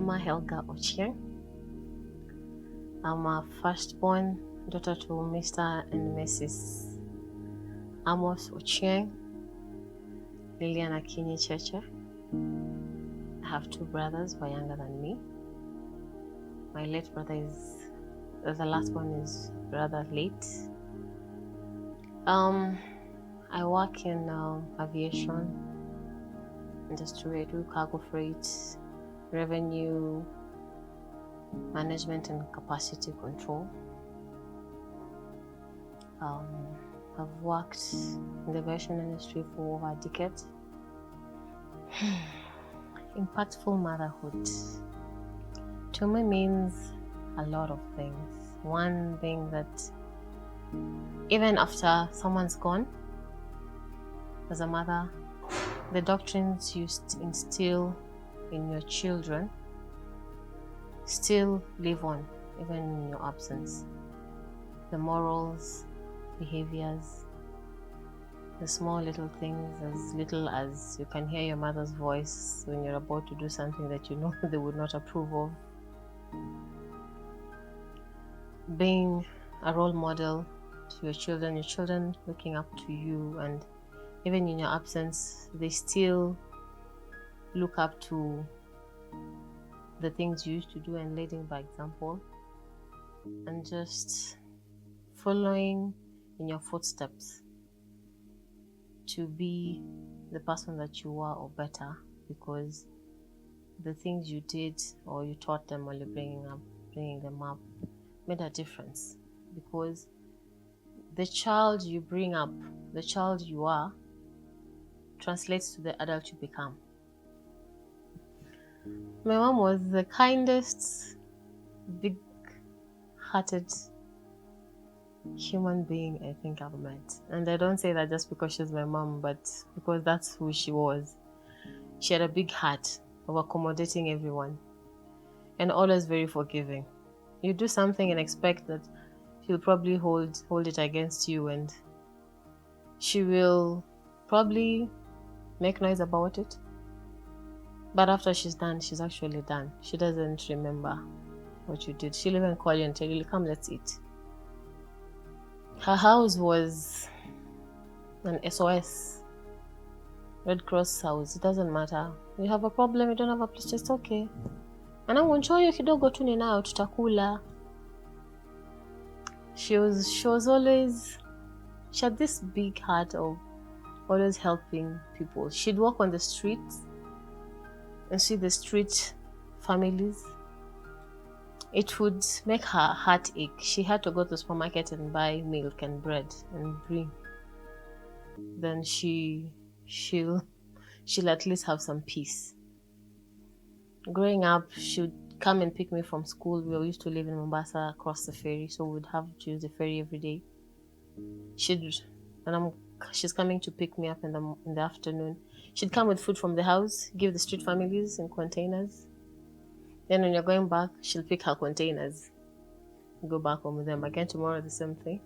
Emmah Helga Ochieng. I'm a firstborn daughter to Mr. and Mrs. Amos Ochieng, Lilian Akinyi Cheche. I have two brothers who are younger than me. My late brother is, the last one is rather late. I work in aviation industry. I do cargo freight, revenue management and capacity control. I've worked in the aviation industry for over a decade. Impactful motherhood to me means a lot of things. One being that even after someone's gone, as a mother, the doctrines you instill in your children still live on, even in your absence. The morals, behaviors, the small little things, as little as you can hear your mother's voice when you're about to do something that you know they would not approve of. Being a role model to your children looking up to you, and even in your absence, they still look up to the things you used to do and leading by example, and just following in your footsteps to be the person that you are or better, because the things you did or you taught them while you're bringing them up made a difference. Because the child you bring up, the child you are, translates to the adult you become. My mom was the kindest, big-hearted human being I think I've met. And I don't say that just because she's my mom, but because that's who she was. She had a big heart of accommodating everyone and always very forgiving. You do something and expect that she'll probably hold it against you, and she will probably make noise about it. But after she's done, she's actually done. She doesn't remember what you did. She'll even call you and tell you, come, let's eat. Her house was an SOS, Red Cross house. It doesn't matter. You have a problem, you don't have a place, just okay. Anamwonchoyo kidogo tu ninao tutakula. She had this big heart of always helping people. She'd walk on the streets and see the street families. It would make her heart ache. She had to go to the supermarket and buy milk and bread and bring. Then she'll at least have some peace. Growing up, she would come and pick me from school. We used to live in Mombasa across the ferry, so we'd have to use the ferry every day. She's coming to pick me up in the afternoon. She'd come with food from the house, give the street families in containers. Then when you're going back, she'll pick her containers, go back home with them. Again, tomorrow, the same thing.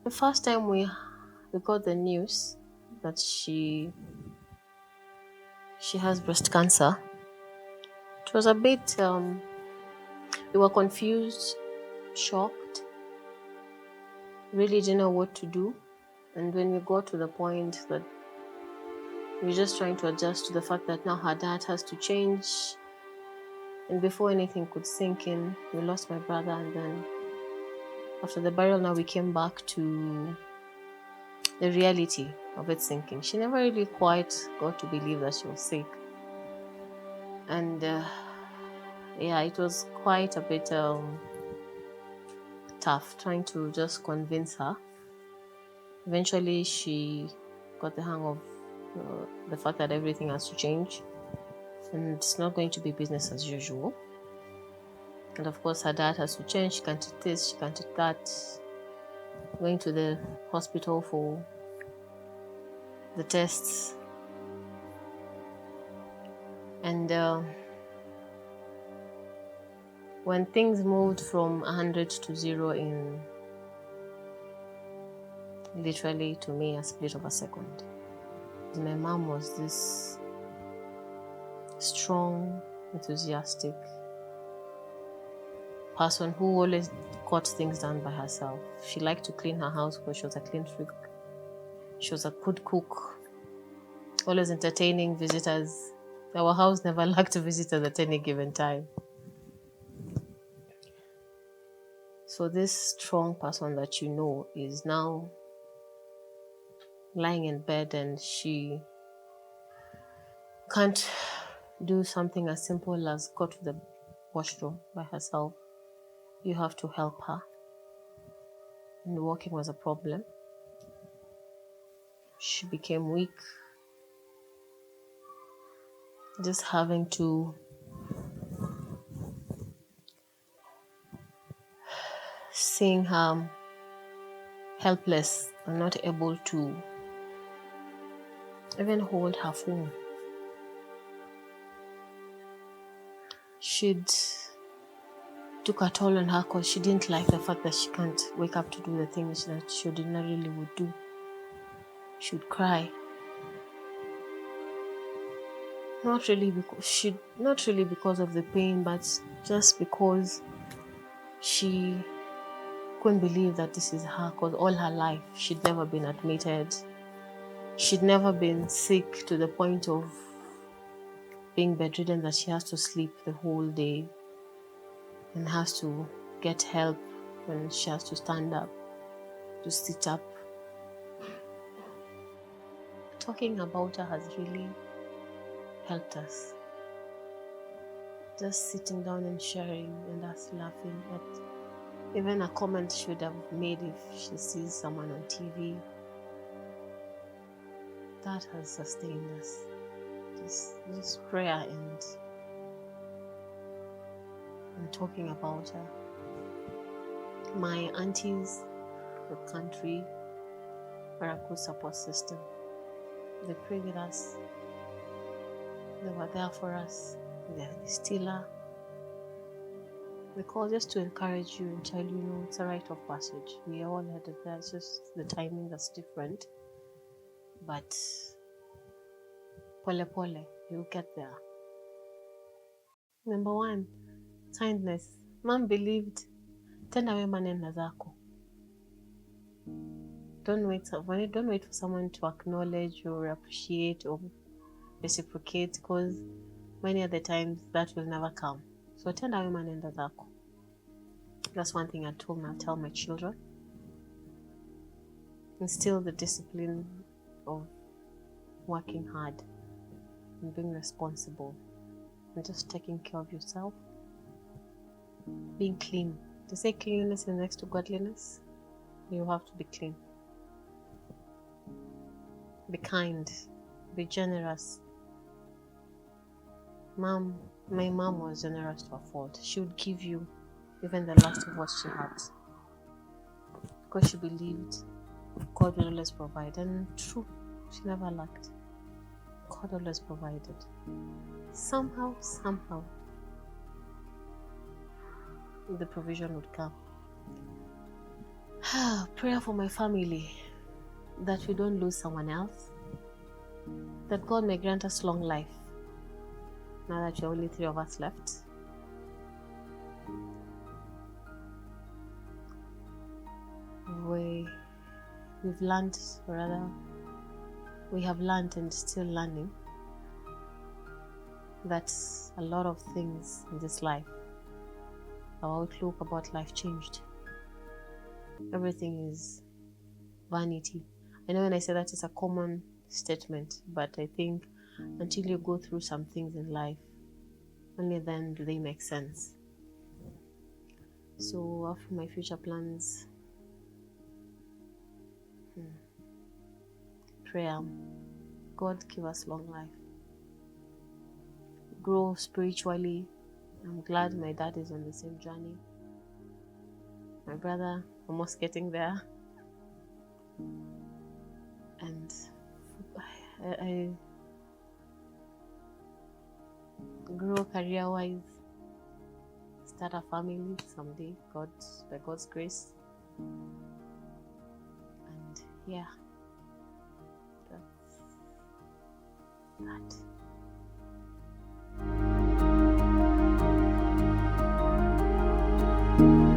The first time we got the news that she has breast cancer, it was a bit, we were confused, shocked, really didn't know what to do. And when we got to the point that we're just trying to adjust to the fact that now her diet has to change, and before anything could sink in, we lost my brother. And then after the burial, now we came back to the reality of it sinking. She never really quite got to believe that she was sick. And it was quite a bit tough trying to just convince her. Eventually, she got the hang of the fact that everything has to change and it's not going to be business as usual. And of course, her diet has to change. She can't eat this, she can't eat that. Going to the hospital for the tests. And when things moved from 100 to 0 in literally, to me, a split of a second. My mom was this strong, enthusiastic person who always got things done by herself. She liked to clean her house because she was a clean freak. She was a good cook, always entertaining visitors. Our house never lacked visitors at any given time. So this strong person that you know is now lying in bed and she can't do something as simple as go to the washroom by herself. You have to help her. And walking was a problem. She became weak. Just having to seeing her helpless and not able to even hold her phone. She'd took a toll on her because she didn't like the fact that she can't wake up to do the things that she ordinarily would do. She would cry. Not really because of the pain, but just because she couldn't believe that this is her, because all her life she'd never been admitted. She'd never been sick to the point of being bedridden that she has to sleep the whole day and has to get help when she has to stand up, to sit up. Talking about her has really helped us. Just sitting down and sharing and us laughing at even a comment she would have made if she sees someone on TV. That has sustained us. Just prayer and talking about her. My aunties, the country, are a good support system. They pray with us. They were there for us. They still are. We call just to encourage you and tell you, no, it's a rite of passage. We are all headed there. It's just the timing that's different. But pole pole, you'll get there. Number 1, kindness. Mom believed, tenda wema nenda zako. Don't wait for someone to acknowledge or appreciate or reciprocate, because many other times that will never come. So tenda wema nenda zako. That's one thing I tell my children. Instill the discipline of working hard and being responsible and just taking care of yourself. Being clean. They say cleanliness is next to godliness. You have to be clean. Be kind. Be generous. My mom was generous to a fault. She would give you even the last of what she had, because she believed God will always provide. And true, she never lacked. God always provided. Somehow, the provision would come. Prayer for my family, that we don't lose someone else, that God may grant us long life, now that there are only 3 of us left. We have learned and still learning that a lot of things in this life, our outlook about life changed. Everything is vanity. I know when I say that, it's a common statement, but I think until you go through some things in life, only then do they make sense. So after my future plans, prayer, God give us long life, grow spiritually. I'm glad my dad is on the same journey. My brother almost getting there, and I grow career-wise, start a family someday, by God's grace. And yeah, that's that. you.